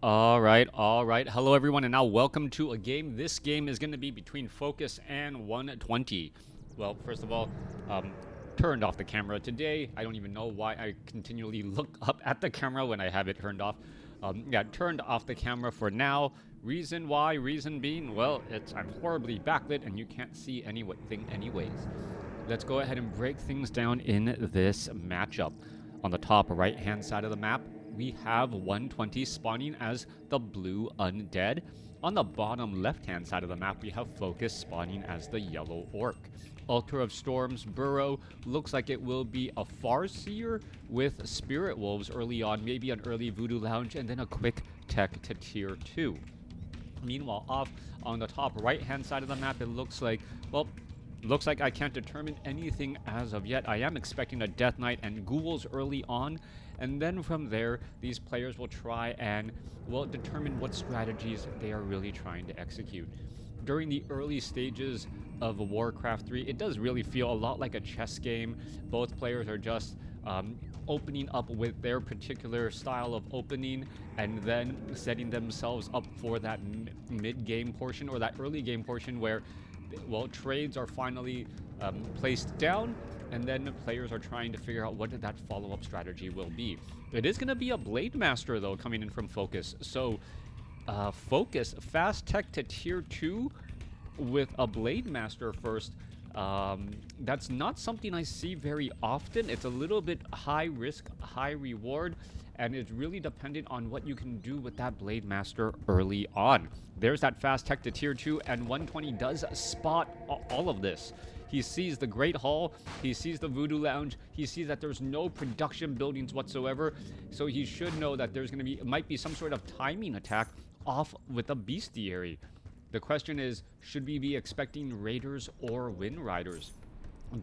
All right. Hello, everyone, and now welcome to a game. This game is going to be between FoCuS and 120. Well, first of all, turned off the camera today. I don't even know why I continually look up at the camera when I have it turned off. Yeah, turned off the camera for now. Reason why? Reason being, well, I'm horribly backlit and you can't see anything anyways. Let's go ahead and break things down in this matchup. On the top right-hand side of the map, we have 120 spawning as the blue undead. On the bottom left-hand side of the map, we have FoCuS spawning as the yellow orc. Altar of Storms burrow looks like it will be a Farseer with Spirit Wolves early on, maybe an early Voodoo Lounge, and then a quick tech to tier 2. Meanwhile, off on the top right-hand side of the map, it looks like, well, looks like I can't determine anything as of yet. I am expecting a Death Knight and Ghouls early on, and then from there, these players will try and, well, determine what strategies they are really trying to execute. During the early stages of WarCraft 3, it does really feel a lot like a chess game. Both players are just opening up with their particular style of opening and then setting themselves up for that mid-game portion or that early game portion where, well, trades are finally placed down, and then players are trying to figure out what that follow-up strategy will be. It is going to be a Blade Master, though, coming in from FoCuS. So, FoCuS, fast tech to tier 2 with a Blade Master first. That's not something I see very often. It's a little bit high risk, high reward, and it's really dependent on what you can do with that Blade Master early on. There's that fast tech to tier 2, and 120 does spot all of this. He sees the Great Hall, he sees the Voodoo Lounge, he sees that there's no production buildings whatsoever, so he should know that there's going to be, might be some sort of timing attack off with a bestiary. The question is, should we be expecting Raiders or Wind Riders?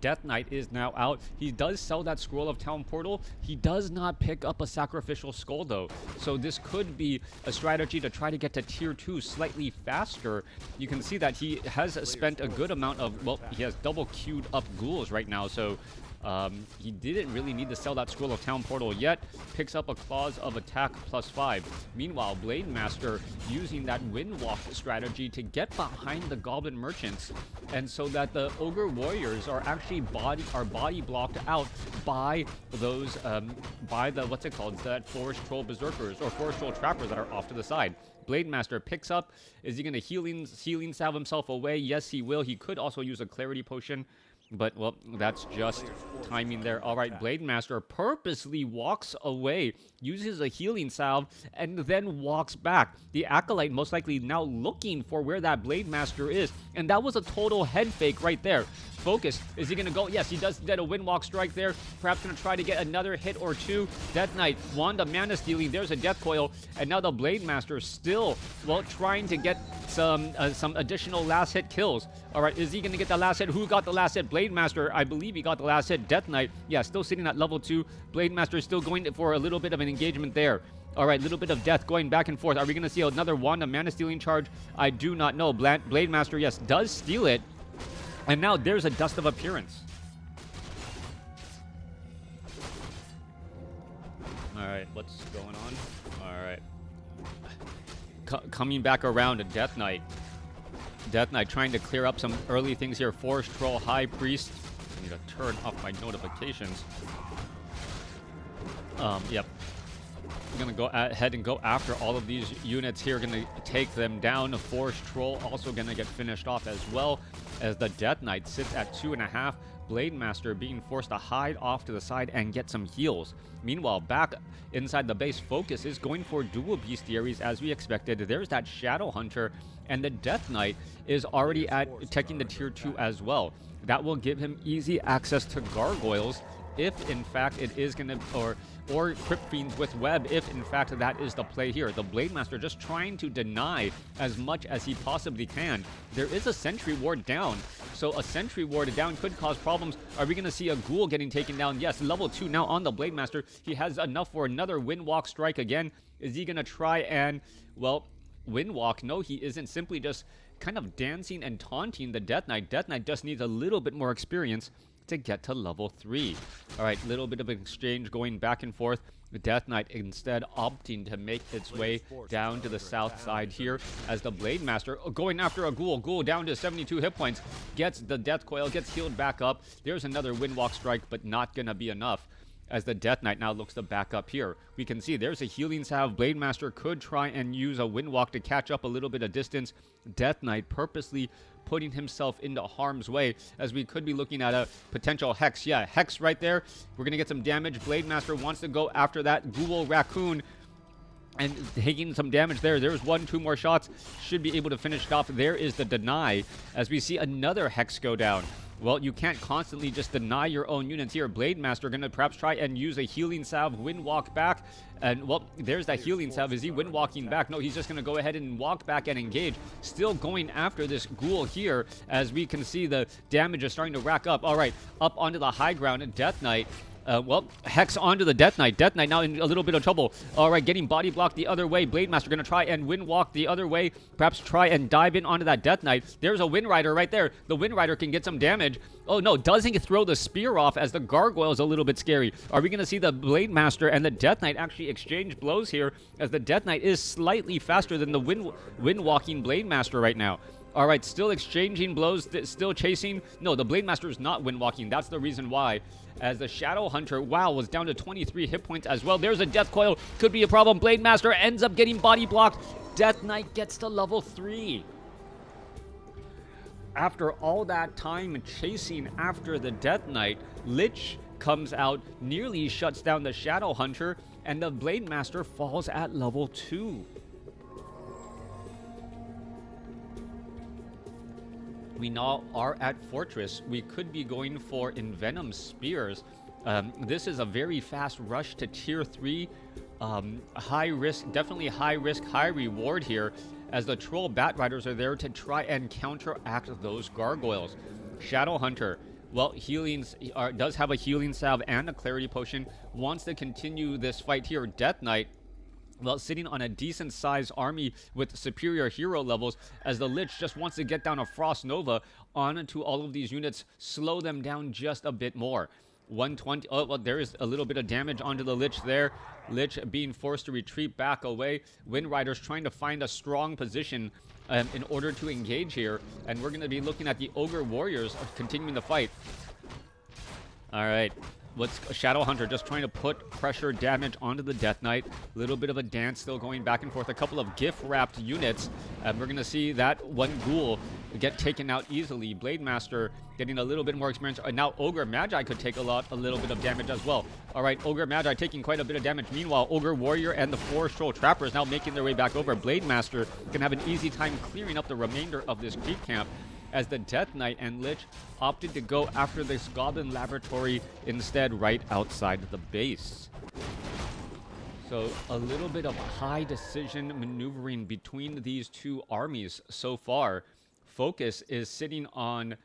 Death Knight is now out. He does sell that Scroll of Town Portal. He does not pick up a Sacrificial Skull, though. So this could be a strategy to try to get to tier 2 slightly faster. You can see that he has spent a good amount of, well, he has double queued up ghouls right now, so he didn't really need to sell that Scroll of Town Portal yet. Picks up a Claws of Attack +5. Meanwhile, Blade Master using that Windwalk strategy to get behind the Goblin Merchants, and so that the Ogre Warriors are actually body blocked out by those by the, what's it called, that Forest Troll Berserkers or Forest Troll Trappers that are off to the side. Blade Master picks up. Is he going to healing salve himself away? Yes, he will. He could also use a Clarity Potion, but, well, that's just timing there. All right, Blade Master purposely walks away, uses a healing salve, and then walks back. The Acolyte most likely now looking for where that Blade Master is, and that was a total head fake right there. FoCuS, is he going to go? Yes, he does get a Windwalk strike there. Perhaps going to try to get another hit or two. Death Knight, Wanda Mana Stealing, there's a Death Coil, and now the Blade Master still, well, trying to get some additional last hit kills. All right, is he going to get the last hit? Who got the last hit? Blade Master, I believe he got the last hit. Death Knight, yeah, still sitting at level 2. Blade Master is still going for a little bit of an engagement there. All right, little bit of death going back and forth. Are we going to see another Wanda Mana Stealing charge? I do not know. Blade Master, yes, does steal it. And now there's a Dust of Appearance. All right, what's going on? All right. Coming back around to Death Knight. Death Knight trying to clear up some early things here. Forest Troll, High Priest. I need to turn off my notifications. Yep. I'm going to go ahead and go after all of these units here. Going to take them down. The Forest Troll also going to get finished off as well, as the Death Knight sits at 2.5. Blade Master being forced to hide off to the side and get some heals. Meanwhile, back inside the base, FoCuS is going for dual bestiaries as we expected. There's that Shadow Hunter, and the Death Knight is already at taking the tier 2 as well. That will give him easy access to Gargoyles if in fact it is going to, or Crypt Fiends with Web, if in fact that is the play here. The Blade Master just trying to deny as much as he possibly can. There is a Sentry Ward down, so a Sentry Ward down could cause problems. Are we going to see a Ghoul getting taken down? Yes, level 2 now on the Blade Master. He has enough for another Windwalk strike again. Is he going to try and, well, Windwalk? No, he isn't. Simply just kind of dancing and taunting the Death Knight. Death Knight just needs a little bit more experience to get to level 3. All right, little bit of an exchange going back and forth. The Death Knight instead opting to make its way down to the south side here as the Blade Master going after a Ghoul. Ghoul down to 72 hit points, gets the Death Coil, gets healed back up. There's another Windwalk Strike, but not going to be enough as the Death Knight now looks to back up here. We can see there's a Healing Salve. Blade Master could try and use a Windwalk to catch up a little bit of distance. Death Knight purposely putting himself into harm's way as we could be looking at a potential Hex. Yeah, Hex right there. We're going to get some damage. Blade Master wants to go after that Ghoul Raccoon and taking some damage there. There's 1-2 more shots. Should be able to finish it off. There is the deny as we see another Hex go down. Well, you can't constantly just deny your own units here. Blade Master going to perhaps try and use a Healing Salve, Windwalk back. And, well, there's that Healing Salve. Is he Windwalking back? No, he's just going to go ahead and walk back and engage. Still going after this Ghoul here as we can see the damage is starting to rack up. All right, up onto the high ground, and Death Knight. Well, Hex onto the Death Knight. Death Knight now in a little bit of trouble. All right, getting body blocked the other way. Blade Master going to try and Windwalk the other way. Perhaps try and dive in onto that Death Knight. There's a Wind Rider right there. The Wind Rider can get some damage. Oh, no, doesn't throw the spear off as the Gargoyle is a little bit scary. Are we going to see the Blade Master and the Death Knight actually exchange blows here as the Death Knight is slightly faster than the Windwalking Blade Master right now? All right, still exchanging blows, still chasing. No, the Blade Master is not Windwalking. That's the reason why. As the Shadow Hunter, wow, was down to 23 hit points as well. There's a Death Coil. Could be a problem. Blade Master ends up getting body blocked. Death Knight gets to level 3. After all that time chasing after the Death Knight, Lich comes out, nearly shuts down the Shadow Hunter, and the Blade Master falls at level 2. We now are at Fortress. We could be going for Envenom Spears. This is a very fast rush to tier 3. High risk, definitely high risk, high reward here as the Troll Bat Riders are there to try and counteract those Gargoyles. Shadow Hunter, well, does have a Healing Salve and a Clarity Potion. Wants to continue this fight here. Death Knight, well, sitting on a decent-sized army with superior hero levels as the Lich just wants to get down a Frost Nova onto all of these units, slow them down just a bit more. 120, oh, well, there is a little bit of damage onto the Lich there. Lich being forced to retreat back away. Wind Riders trying to find a strong position in order to engage here. And we're going to be looking at the Ogre Warriors continuing the fight. All right. Shadow Hunter just trying to put pressure damage onto the Death Knight. A little bit of a dance still going back and forth. A couple of gift-wrapped units. And we're going to see that one Ghoul get taken out easily. Blade Master getting a little bit more experience. And now Ogre Magi could take a little bit of damage as well. All right, Ogre Magi taking quite a bit of damage. Meanwhile, Ogre Warrior and the Forest Troll Trappers now making their way back over. Blade Master can have an easy time clearing up the remainder of this creep camp, as the Death Knight and Lich opted to go after this Goblin Laboratory instead right outside the base. So a little bit of high decision maneuvering between these two armies so far. FoCuS is sitting on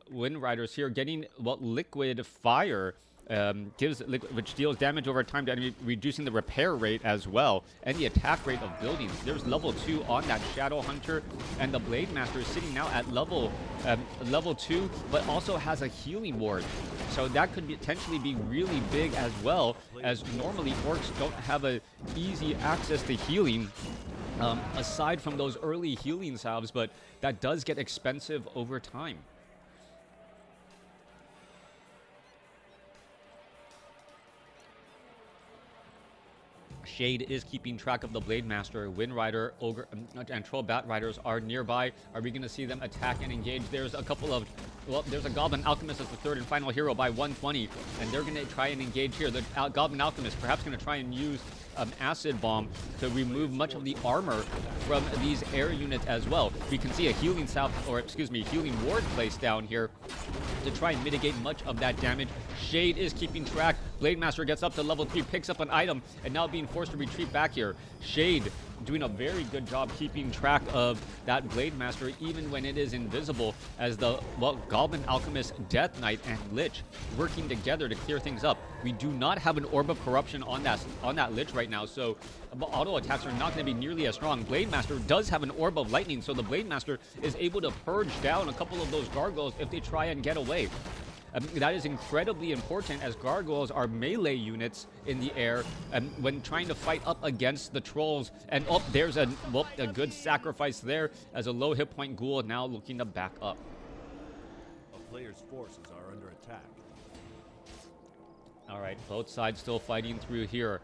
Wind Riders here, getting Liquid Fire. Which deals damage over time to enemy, reducing the repair rate as well, and the attack rate of buildings. There's level 2 on that Shadow Hunter, and the Blade Master is sitting now at level 2, but also has a healing ward. So that could potentially be really big as well, as normally orcs don't have a easy access to healing, aside from those early healing salves, but that does get expensive over time. Shade is keeping track of the Blade Master. Wind Rider, Ogre, and Troll Bat Riders are nearby. Are we going to see them attack and engage? There's a couple of, well, there's a Goblin Alchemist as the third and final hero by 120, and they're going to try and engage here. The Goblin Alchemist perhaps going to try and use Acid Bomb to remove much of the armor from these air units as well. We can see a healing healing ward placed down here to try and mitigate much of that damage. Shade is keeping track. Blade Master gets up to level 3, picks up an item, and now being forced to retreat back here. Shade doing a very good job keeping track of that Blade Master even when it is invisible, as the Goblin Alchemist, Death Knight, and Lich working together to clear things up. We do not have an Orb of Corruption on that Lich right now, so auto attacks are not going to be nearly as strong. Blade Master does have an Orb of Lightning, so the Blade Master is able to purge down a couple of those gargoyles if they try and get away. That is incredibly important as gargoyles are melee units in the air when trying to fight up against the trolls. And oh, there's a good sacrifice there as a low hit point ghoul now looking to back up. A player's forces are under attack. All right, both sides still fighting through here.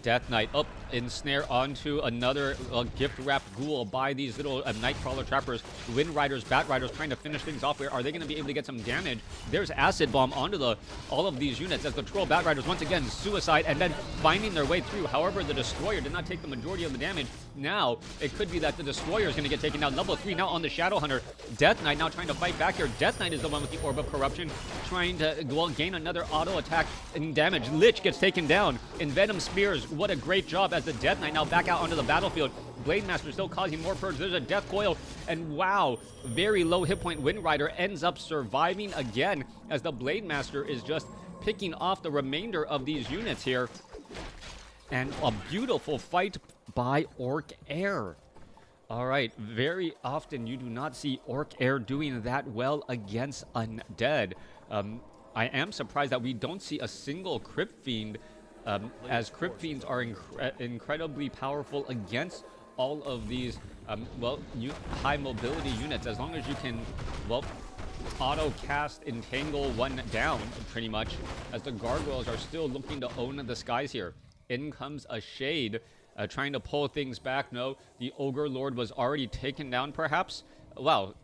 Death Knight up, ensnare onto another gift wrapped ghoul by these little Nightcrawler trappers. Wind Riders, Bat Riders trying to finish things off. Where are they going to be able to get some damage? There's Acid Bomb onto all of these units as the Troll Bat Riders once again suicide and then finding their way through. However, the Destroyer did not take the majority of the damage. Now, it could be that the Destroyer is going to get taken down. Level 3 now on the Shadow Hunter. Death Knight now trying to fight back here. Death Knight is the one with the Orb of Corruption, trying to gain another auto attack and damage. Lich gets taken down. Envenom Spears, what a great job as the Death Knight now back out onto the battlefield. Blade Master still causing more purge. There's a Death Coil, and wow, very low hit point Wind Rider ends up surviving again as the Blade Master is just picking off the remainder of these units here. And a beautiful fight by Orc Air. All right, very often you do not see Orc Air doing that well against Undead. I am surprised that we don't see a single Crypt Fiend, as Crypt Fiends are incredibly powerful against all of these, high mobility units. As long as you can, auto cast Entangle one down, pretty much, as the Gargoyles are still looking to own the skies here. In comes a Shade, trying to pull things back. No, the Ogre Lord was already taken down, perhaps. Wow,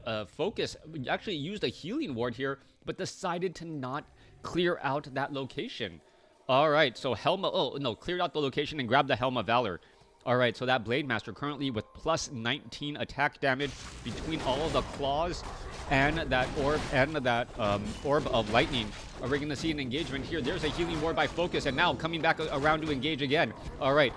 FoCuS actually used a healing ward here, but decided to not clear out that location. All right, so cleared out the location and grabbed the Helm of Valor. All right, so that Blade Master currently with plus 19 attack damage between all of the claws and that orb of lightning. Are we going to see an engagement here? There's a healing ward by FoCuS, and now coming back around to engage again. All right,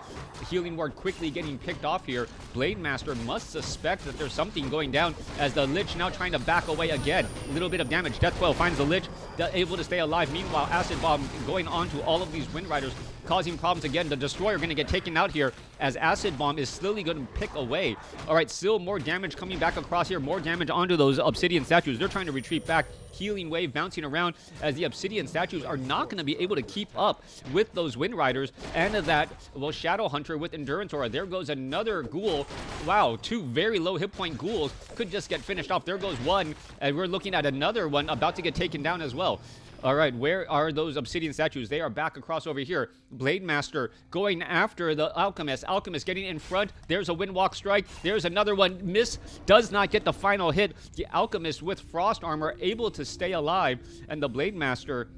healing ward quickly getting picked off here. Blade Master must suspect that there's something going down as the Lich now trying to back away again. A little bit of damage. Death Coil finds the Lich, able to stay alive. Meanwhile, Acid Bomb going on to all of these Wind Riders, causing problems again. The Destroyer going to get taken out here as Acid Bomb is slowly going to pick away. All right, still more damage coming back across here. More damage onto those Obsidian statues. They're trying to retreat back. Healing wave bouncing around as the Obsidian statues are not going to be able to keep up with those Wind Riders and that, Shadow Hunter with Endurance Aura. There goes another ghoul. Wow, two very low hit point ghouls could just get finished off. There goes one, and we're looking at another one about to get taken down as well. All right, where are those Obsidian statues? They are back across over here. Blade Master going after the Alchemist. Alchemist getting in front. There's a Windwalk Strike. There's another one. Miss, does not get the final hit. The Alchemist with Frost Armor able to stay alive. And the Blade Master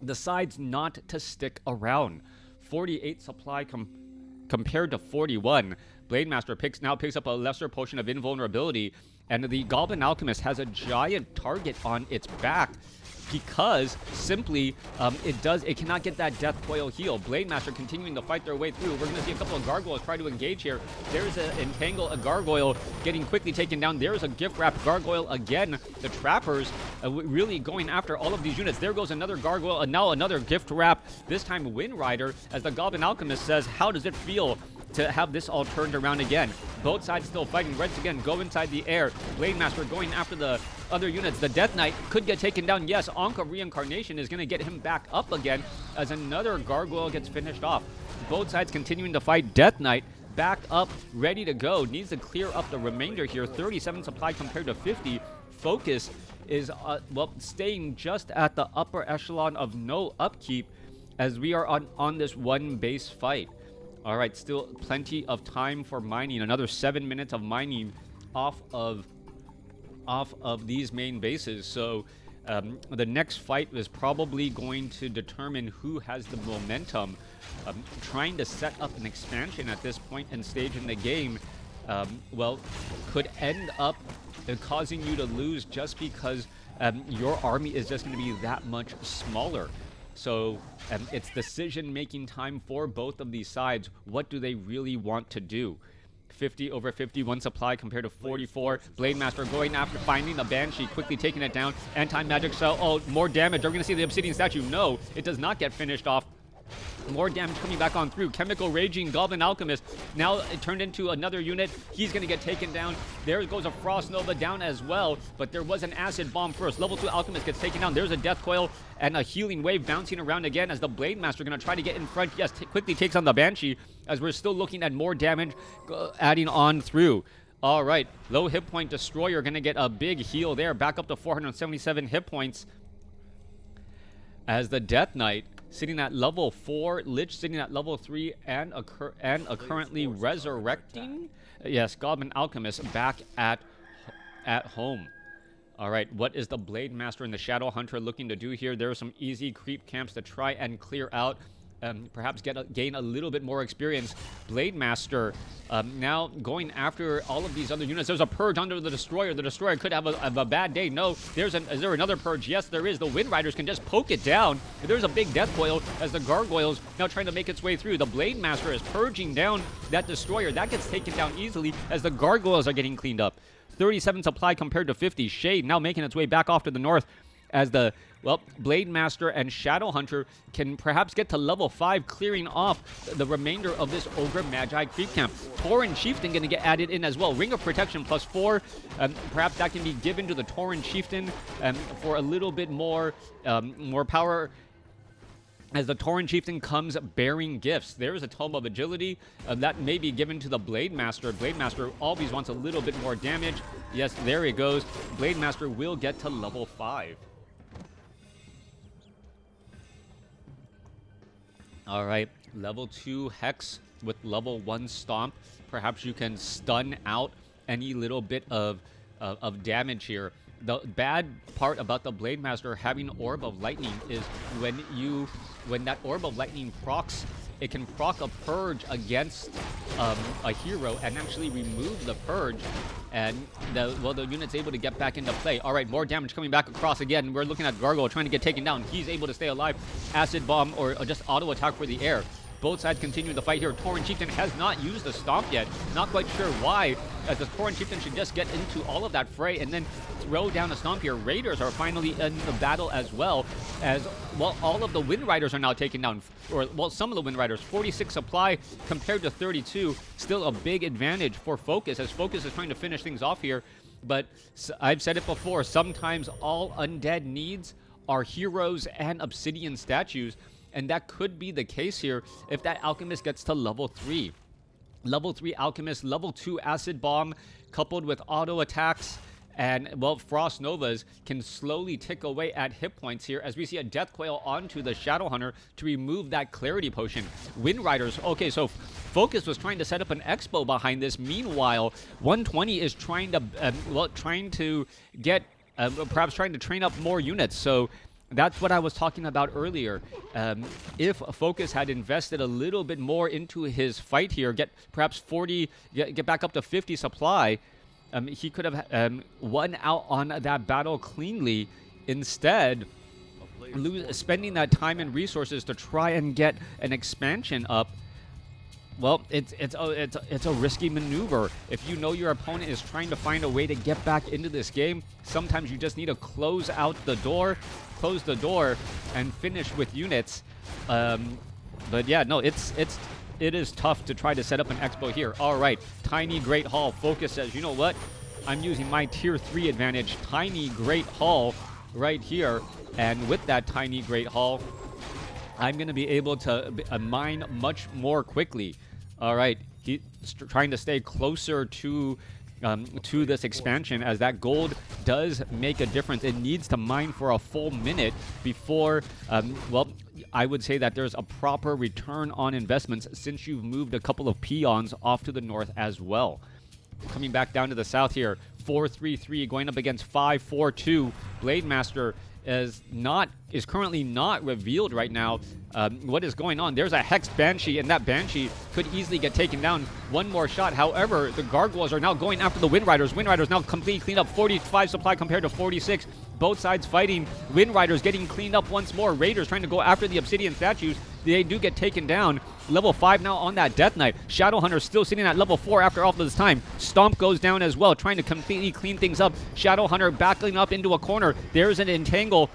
decides not to stick around. 48 supply compared to 41. Blade Master picks up a lesser potion of invulnerability. And the Goblin Alchemist has a giant target on its back, because simply it cannot get that Death Coil heal. Blade Master continuing to fight their way through. We're going to see a couple of Gargoyles try to engage here. There's an Entangle, a Gargoyle getting quickly taken down. There's a Gift Wrap Gargoyle again. The Trappers really going after all of these units. There goes another Gargoyle, and now another Gift Wrap, this time Wind Rider, as the Goblin Alchemist says, how does it feel to have this all turned around again? Both sides still fighting. Reds again go inside the air. Blade Master going after the other units. The Death Knight could get taken down. Yes, Ankh of Reincarnation is going to get him back up again as another Gargoyle gets finished off. Both sides continuing to fight. Death Knight back up, ready to go. Needs to clear up the remainder here. 37 supply compared to 50. FoCuS is, staying just at the upper echelon of no upkeep as we are on this one base fight. All right, still plenty of time for mining. Another 7 minutes of mining off of these main bases. So the next fight is probably going to determine who has the momentum. Trying to set up an expansion at this point and stage in the game, could end up causing you to lose just because your army is just going to be that much smaller. So it's decision-making time for both of these sides. What do they really want to do? 50 over 51 supply compared to 44. Blade Master going after finding the Banshee, quickly taking it down. Anti-magic cell. Oh, more damage. Are we going to see the Obsidian statue? No, it does not get finished off. More damage coming back on through. Chemical Raging Goblin Alchemist. Now it turned into another unit. He's going to get taken down. There goes a Frost Nova down as well. But there was an Acid Bomb first. Level 2 Alchemist gets taken down. There's a Death Coil and a Healing Wave bouncing around again as the Blade Master going to try to get in front. Yes, quickly takes on the Banshee as we're still looking at more damage adding on through. All right. Low hit point Destroyer going to get a big heal there. Back up to 477 hit points. As the Death Knight sitting at level 4, Lich sitting at level 3, and a currently resurrecting. Yes, Goblin Alchemist back at home. All right, what is the Blade Master and the Shadow Hunter looking to do here? There are some easy creep camps to try and clear out. Perhaps gain a little bit more experience. Blade Master now going after all of these other units. There's a Purge under the Destroyer. The Destroyer could have a bad day. No, is there another Purge? Yes, there is. The Wind Riders can just poke it down. There's a big Death Coil as the Gargoyles now trying to make its way through. The Blade Master is purging down that Destroyer. That gets taken down easily as the Gargoyles are getting cleaned up. 37 supply compared to 50. Shade now making its way back off to the north as the, well, Blade Master and Shadow Hunter can perhaps get to level 5, clearing off the remainder of this Ogre Magi creep camp. Tauren Chieftain going to get added in as well. Ring of Protection +4. Perhaps that can be given to the Tauren Chieftain for a little bit more power, as the Tauren Chieftain comes bearing gifts. There is a Tome of Agility that may be given to the Blade Master. Blade Master always wants a little bit more damage. Yes, there it goes. Blade Master will get to level 5. All right, level 2 Hex with level 1 Stomp. Perhaps you can stun out any little bit of damage here. The bad part about the Blade Master having Orb of Lightning is when that Orb of Lightning procs, it can proc a Purge against a hero and actually remove the Purge, and the unit's able to get back into play. All right, more damage coming back across again. We're looking at Gargoyle trying to get taken down. He's able to stay alive. Acid Bomb or just auto attack for the air. Both sides continue the fight here. Tauren Chieftain has not used the Stomp yet. Not quite sure why, as the Tauren Chieftain should just get into all of that fray and then throw down a Stomp here. Raiders are finally in the battle as well, as well all of the Wind Riders are now taken down, or well, some of the Wind Riders. 46 supply compared to 32. Still a big advantage for FoCuS, as FoCuS is trying to finish things off here. But I've said it before, sometimes all undead needs are heroes and obsidian statues. And that could be the case here if that Alchemist gets to level 3. Level 3 Alchemist, level 2 Acid Bomb, coupled with auto attacks and, well, Frost Novas can slowly tick away at hit points here as we see a Death Coil onto the Shadow Hunter to remove that Clarity Potion. Wind Riders, okay, so FoCuS was trying to set up an expo behind this. Meanwhile, 120 is trying to, perhaps trying to train up more units. So that's what I was talking about earlier. If FoCuS had invested a little bit more into his fight here, get perhaps 40, get back up to 50 supply, he could have won out on that battle cleanly. Instead, spending that time and resources to try and get an expansion up, well, it's a risky maneuver. If you know your opponent is trying to find a way to get back into this game, sometimes you just need to close the door and finish with units. But yeah, no, it is tough to try to set up an expo here. All right, Tiny Great Hall. FoCuS says, you know what? I'm using my tier 3 advantage. Tiny Great Hall right here. And with that Tiny Great Hall, I'm going to be able to mine much more quickly. All right, he's trying to stay closer to this expansion, as that gold does make a difference. It needs to mine for a full minute before, well, I would say that there's a proper return on investments since you've moved a couple of peons off to the north as well. Coming back down to the south here, 4-3-3 going up against 5-4-2. Blade Master is currently not revealed right now. What is going on? There's a Hexed Banshee, and that Banshee could easily get taken down. One more shot. However, the Gargoyles are now going after the Wind Riders. Wind Riders now completely cleaned up. 45 supply compared to 46. Both sides fighting. Wind Riders getting cleaned up once more. Raiders trying to go after the Obsidian statues. They do get taken down. Level 5 now on that Death Knight. Shadow Hunter still sitting at level 4 after all of this time. Stomp goes down as well, trying to completely clean things up. Shadow Hunter backing up into a corner. There's an entangle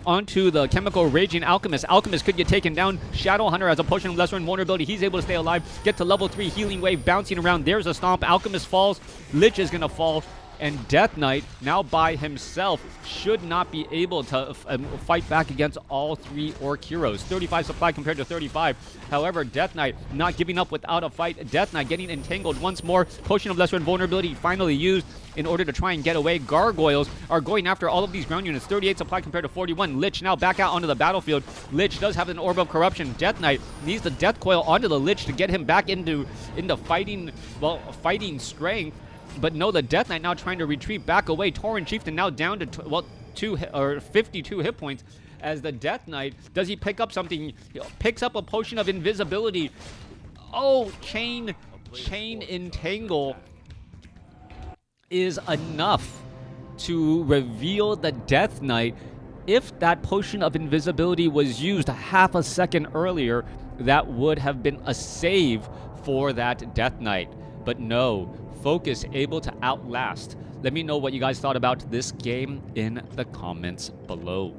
onto the Chemical Raging Alchemist. Alchemist could get taken down. Shadow Hunter has a potion of lesser invulnerability. He's able to stay alive. Get to level 3. Healing Wave bouncing around. There's a Stomp. Alchemist falls. Lich is going to fall. And Death Knight, now by himself, should not be able to fight back against all 3 Orc heroes. 35 supply compared to 35. However, Death Knight not giving up without a fight. Death Knight getting entangled once more. Potion of Lesser Invulnerability finally used in order to try and get away. Gargoyles are going after all of these ground units. 38 supply compared to 41. Lich now back out onto the battlefield. Lich does have an Orb of Corruption. Death Knight needs the Death Coil onto the Lich to get him back into fighting, well, fighting strength. But no, the Death Knight now trying to retreat back away. Tauren Chieftain now down to 52 hit points. As the Death Knight, does he pick up something? He picks up a Potion of Invisibility. Oh, Chain Entangle is enough to reveal the Death Knight. If that Potion of Invisibility was used half a second earlier, that would have been a save for that Death Knight. But no, FoCuS able to outlast. Let me know what you guys thought about this game in the comments below.